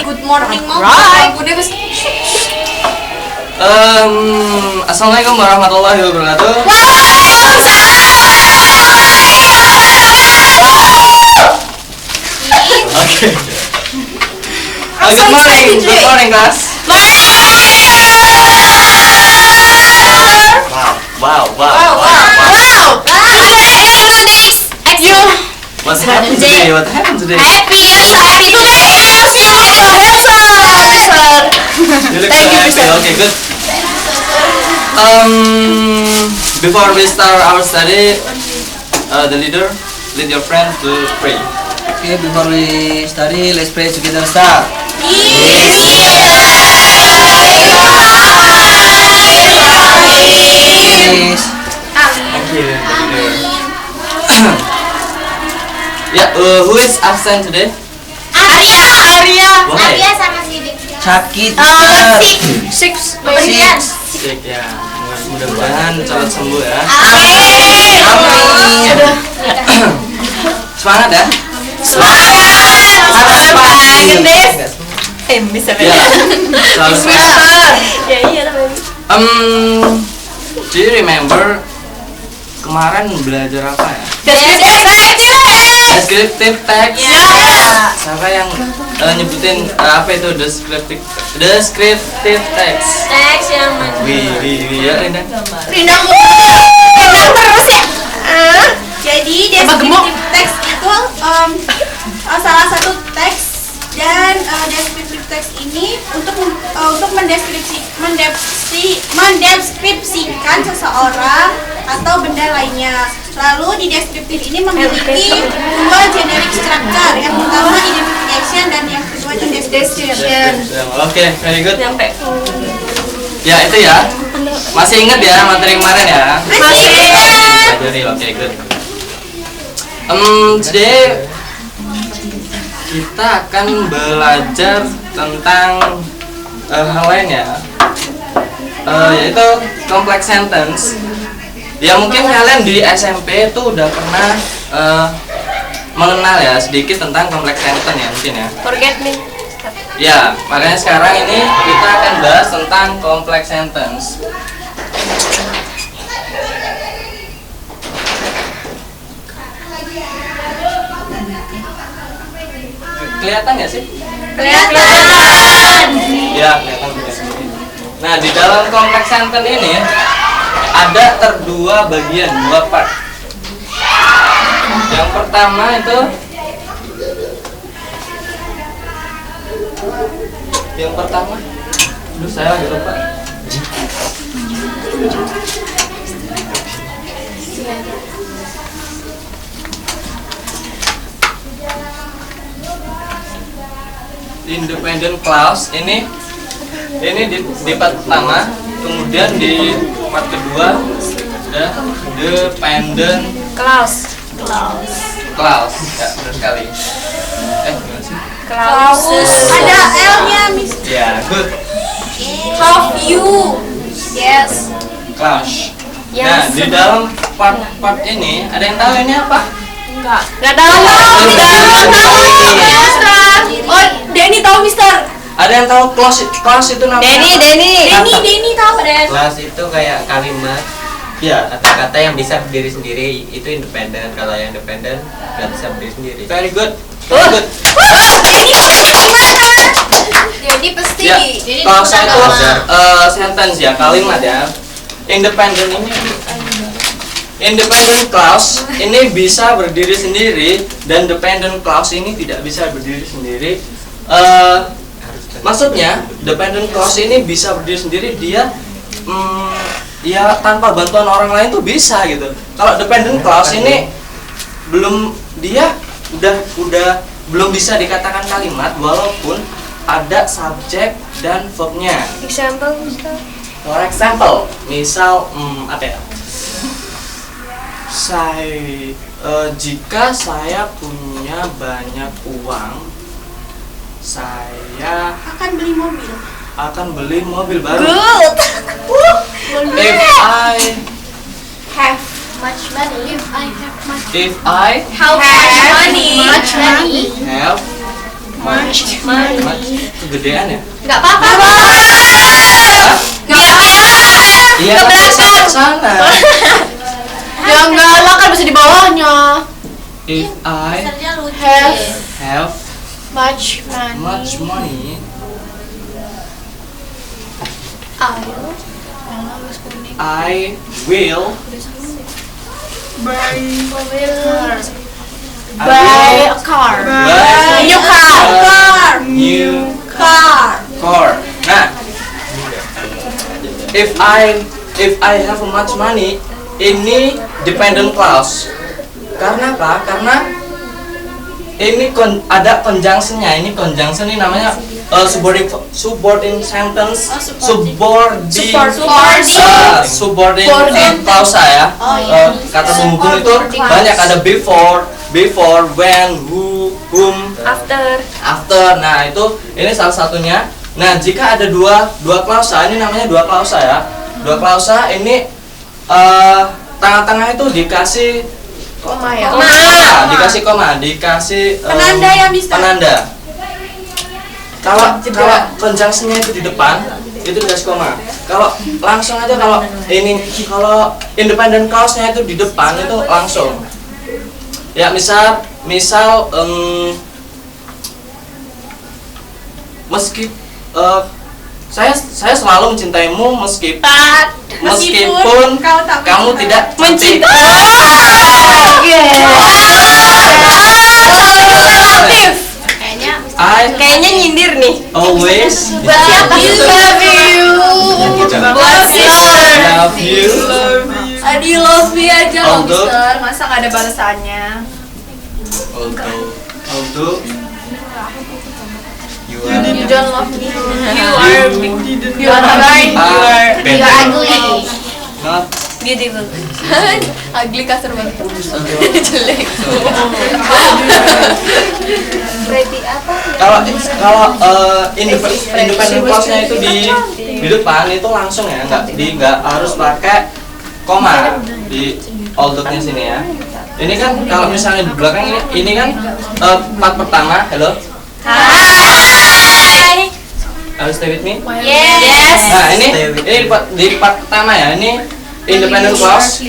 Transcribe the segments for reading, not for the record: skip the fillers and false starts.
Good morning, Mom. Assalamualaikum warahmatullahi wabarakatuh. Okay. Good morning, class. Wow. What happened today? Happy, you're so happy today. You look so happy. Okay, good. Before we start our study, the leader, lead your friends to pray. Okay, before we study, let's pray together. Start. Please. Thank you, leader. Yeah, who is absent today? Arya. Why? sama Sidik. Sakit. Six. Sick ya. Mudah-mudahan cepat sembuh ya. Amin. Semangat ya. Harus pasti. Bisa Ya. Selalu semangat. Do you remember kemarin belajar apa ya? Descriptive text. Siapa yang nyebutin apa itu descriptive text? Teks yang Wih ya Rina. Rindang terus ya. Jadi descriptive text itu salah satu teks dan descriptive text ini untuk mendeskripsikan seseorang atau benda lainnya. Lalu di deskriptif ini memiliki dua generic structure. Yang pertama identification dan yang kedua itu description. Oke, very good. Ya itu ya. Masih ingat ya materi kemarin ya? Masih ingat. Pelajari, oke, good. Today kita akan belajar tentang hal lain ya, yaitu complex sentence. Ya mungkin kalian di SMP itu udah pernah mengenal ya sedikit tentang complex sentence ya mungkin ya. Forget me. Ya, makanya sekarang ini kita akan bahas tentang complex sentence. Kelihatan nggak sih? Kelihatan. Ya, kelihatan. Nah, di dalam complex sentence ini ada dua bagian, dua part. Yang pertama itu aduh saya lagi lupa. Independent clause ini di part pertama, kemudian di part kedua ada dependent Clause. ya benar sekali. Gimana sih? Clauses. Ada L-nya, Miss. Ya, good. Have you? Yes. Clause. Yes. Nah, di dalam part ini ada yang tahu ini apa? Enggak tahu. Oh, Denny tahu, Mister. Ada yang tahu clause itu namanya? Denny tahu, Den. Kelas itu kayak kalimat Ya. kata-kata yang bisa berdiri sendiri, itu independen. Kalau yang independen nggak bisa berdiri sendiri. Very good. Very good. Jadi pasti. Ya, clause itu sentence ya, kalimat ya. Independent clause ini bisa berdiri sendiri dan dependent clause ini tidak bisa berdiri sendiri. Maksudnya dependent clause ini bisa berdiri sendiri, dia ya tanpa bantuan orang lain tuh bisa gitu. Kalau dependent clause ini belum belum bisa dikatakan kalimat walaupun ada subjek dan verbnya. Example, Mister. For example, misal apa ya? Jika saya punya banyak uang, saya Akan beli mobil. akan beli mobil baru. Good. If I Have much money. if I How much money? have Much. Kegedean ya? Nggak apa-apa. Nggak apa-apa. Iya, Ke tapi belakang. ke sana. Ya enggak lah, kan bisa di bawahnya. If I Misalnya lucu. have Much money. much money, I will Buy I a car. buy New car. Car. new Car. car. Nah, if I have much money, ini dependent clause. Karena apa? Karena ini ada conjunction-nya. Ini conjunction ini namanya subordinate sentence, subordinate clause ya. Oh, iya. Kata penghubung itu banyak, ada before, when, who, whom, after. Nah, itu ini salah satunya. Nah, jika ada dua klausa, ini namanya dua klausa ya. Dua klausa ini tengah-tengah itu dikasih Koma ya. dikasih koma, dikasih Penanda ya, Mister? penanda. Kalau conjunction-nya itu di depan, itu dikasih koma. Kalau langsung aja, kalau independent clause-nya itu di depan, itu langsung. Ya, misal saya selalu mencintaimu meskipun kau tak kamu tidak Kayaknya nyindir nih. always Buat siapa? Love you. Buat sister. love you. Adi love me aja loh, Although- Mister. Masa nggak ada balasannya? Although you You don't love me. You are You are blind. You are ugly. not Beautiful. Ugly kasar banget. Jelek. Berarti apa? kalau independent clause-nya itu di depan itu langsung ya, nggak harus pakai koma di although-nya sini ya. Ini kan kalau misalnya di belakang ini kan part pertama. Hello, Hai. are you stay with me? Yes. Nah, ini di part pertama ya, ini independent clause.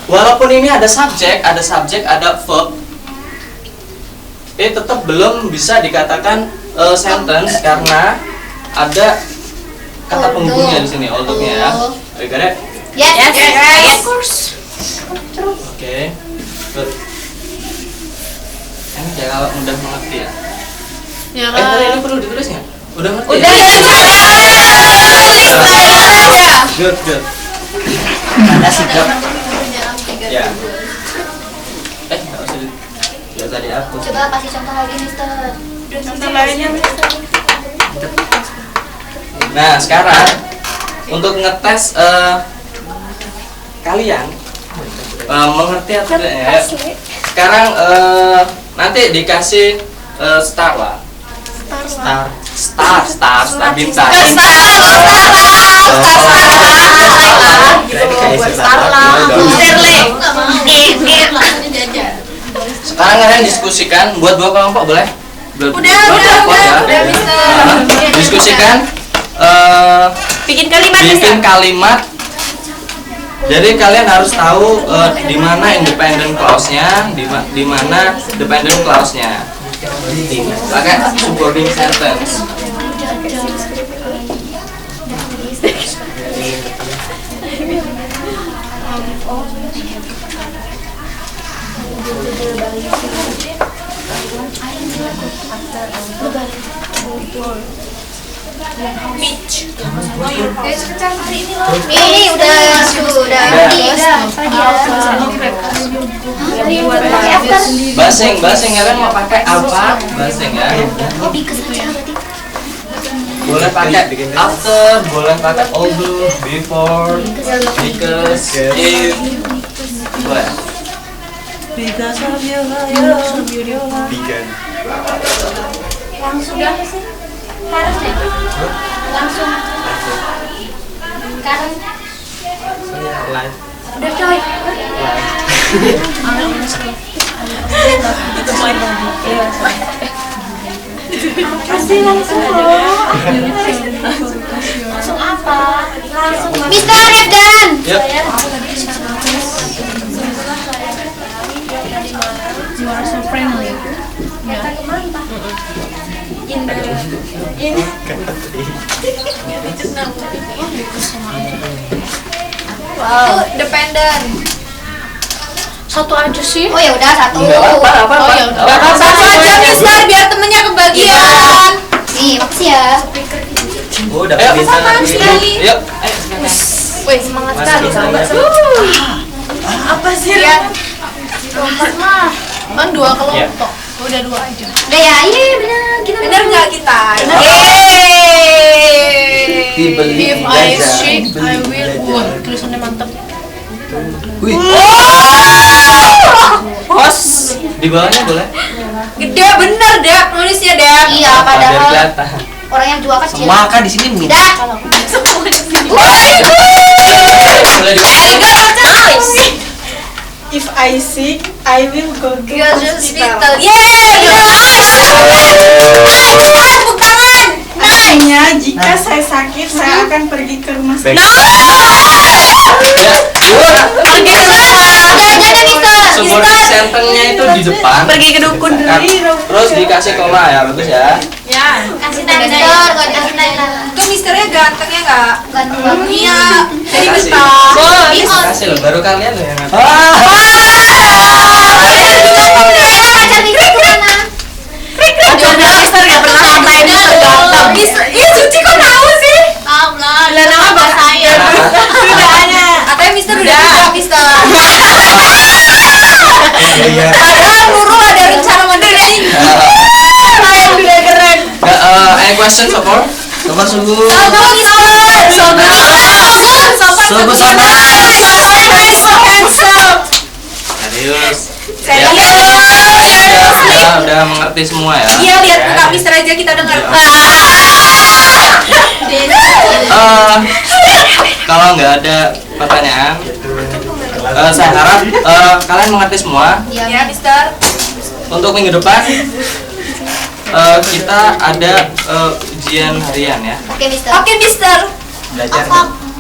Walaupun ini ada subjek, ada verb, tetap belum bisa dikatakan sentence karena ada kata penghubungnya di sini, although-nya ya. You got it? Yes. Of course. Oke. Good. Enak ya kalau mudah mengerti ya. Ya Tadi ini perlu ditulis nggak? Udah ngerti? Udah Ya? aja. Good. Ada sikap. Ya. Nggak usah ya tadi aku. Coba kasih contoh lagi, Mister. Contoh lainnya, Mister. Nah, sekarang untuk ngetes kalian mengerti atau tidak ya. Sekarang nanti dikasih star lah. Star bintang. Sekarang kalian diskusikan buat dua kelompok boleh? Udah, Ya. Diskusikan Bikin kalimat. bikin kalimat. Jadi kalian harus tahu di mana independent clause-nya, di mana dependent clause-nya. Pakai subordinate sentence. Ini udah Basing kalian mau pakai apa? Basing ya. Boleh pakai after, boleh pakai although, before, because, if. Boleh. langsung harus deh. Langsung. Sekarang udah coy. Langsung apa? Langsung Mister Afgan. Yuk. You are so friendly. Wow. Dependent. Satu aja sih. Oh ya udah satu. Enggak apa-apa. Oh, ya udah. Satu aja Mister biar temennya kebagian. Nih, makasih ya. Oh, udah Ayo. bisa lagi. Yuk. Wih, semangat Masih sekali bisa sahabat. lagi. Apa sih? Kelompok mah. Kan 2 kelompok. Udah 2 aja. Udah ya, iya benar. Kita Bener nggak kita? Dibeli If I jajan. shake, I will. Wah, tulisannya mantap. Wih. Bos. Di bawahnya boleh? Gede bener deh nulisnya deh. Iya, Biar padahal kelihatan. orang yang jual kecil. Semua kan di sini minta. Dah. Boleh di If I sick, I will go to hospital. Tepuk tangan. Artinya jika saya sakit, saya akan pergi ke rumah sakit. Pergi ke Udah aja deh, Mister. Subordinate sentence-nya itu di depan. Pergi ke dukun. Terus dikasih koma ya, bagus ya. Kasih Mister, kasih Nana. Itu misternya ganteng ya nggak? Gantung banget. Iya. Jadi Kasih. betah. Kasih loh, baru kalian loh yang ngasih. Pacar Mister ke mana? Jodoh Mister nggak pernah ngatain Mister ganteng. Iya Cuci kok tahu sih? Tahu lah. Lah nama bahasa saya. Katanya Mister udah juga Mister. Iya. Padahal Nurul ada rencana mendaring. Udah keren. Any question so far? Nomor sungguh. Sobo Mister. Sobo. Sungguh sana. So handsome. Serius. Serius. Udah mengerti semua ya. Iya lihat muka Mister aja kita dengar. Kalau nggak ada pertanyaan, saya harap kalian mengerti semua. Ya Mister. Untuk minggu depan kita ada ujian harian ya, Oke Mister. Oke Mister. Belajar.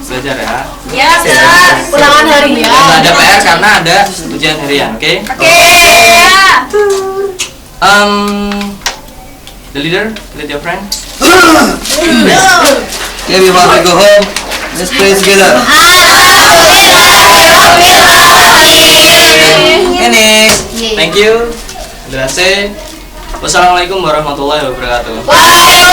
belajar ya. Ya Mister. Ulangan harian. Nggak ada PR karena ada ujian harian, oke? Oke. Ya. The leader, lead your friend. Okay, before we go home, let's pray together. Ini. Thank you. Terima kasih. Wassalamualaikum warahmatullahi wabarakatuh. Waalaikumsalam.